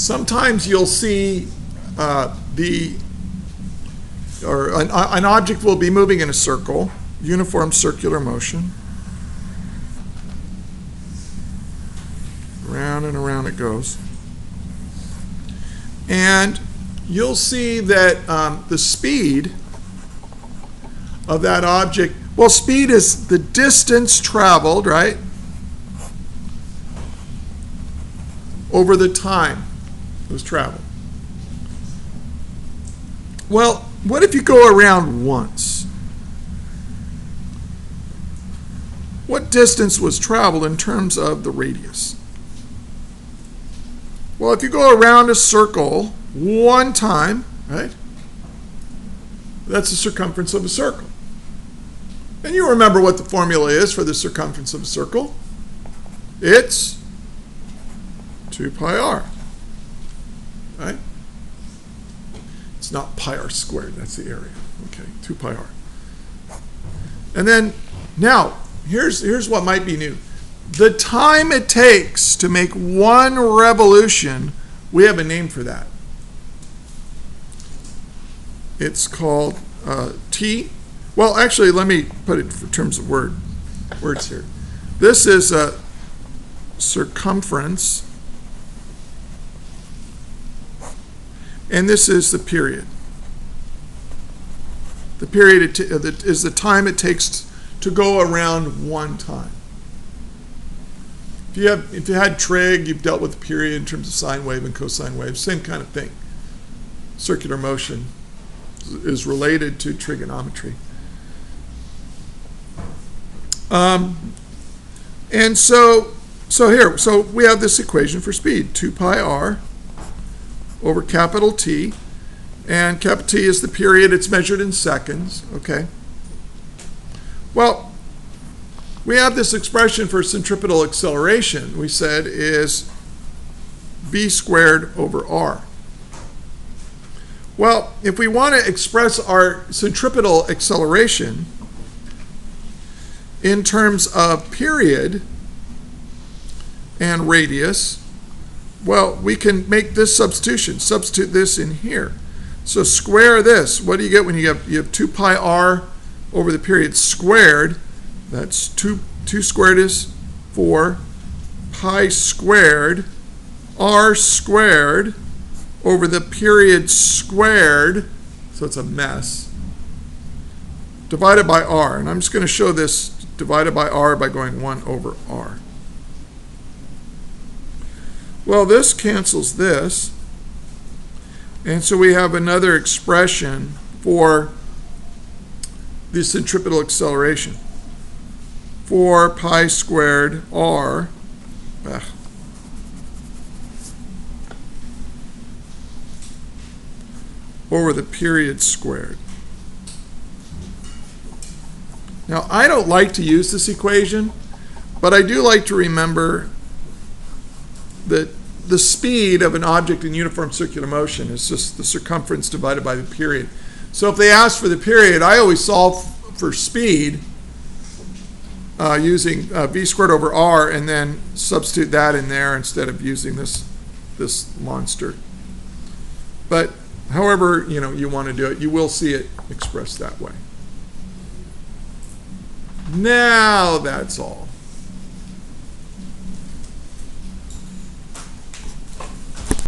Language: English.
sometimes you'll see an object will be moving in a circle, uniform circular motion. Round and around it goes. And you'll see that the speed of that object, well, speed is the distance traveled, right, over the time it was traveled. Well, what if you go around once? What distance was traveled in terms of the radius? Well, if you go around a circle one time, right, that's the circumference of a circle. And you remember what the formula is for the circumference of a circle. It's 2 pi r, right? It's not pi r squared, that's the area. Okay, 2 pi r. And then, now, here's what might be new. The time it takes to make one revolution, we have a name for that. It's called t. Well, actually, let me put it in terms of words here. This is a circumference, and this is the period. The period is the time it takes to go around one time. If you had trig, you've dealt with the period in terms of sine wave and cosine wave, same kind of thing. Circular motion is related to trigonometry. And so we have this equation for speed, 2 pi r over capital T, and capital T is the period. It's measured in seconds, okay? Well, we have this expression for centripetal acceleration, we said, is v squared over r. Well, if we want to express our centripetal acceleration in terms of period and radius, well, we can make this substitution. Substitute this in here. So square this. What do you get when you have 2 pi r over the period squared? That's 2 squared is 4, pi squared, r squared over the period squared, so it's a mess, divided by r. And I'm just going to show this divided by r by going 1 over r. Well, this cancels this, and so we have another expression for the centripetal acceleration. 4 pi squared r over the period squared. Now, I don't like to use this equation, but I do like to remember that the speed of an object in uniform circular motion is just the circumference divided by the period. So if they ask for the period, I always solve for speed using v squared over r, and then substitute that in there instead of using this monster. But however you want to do it, you will see it expressed that way. Now that's all.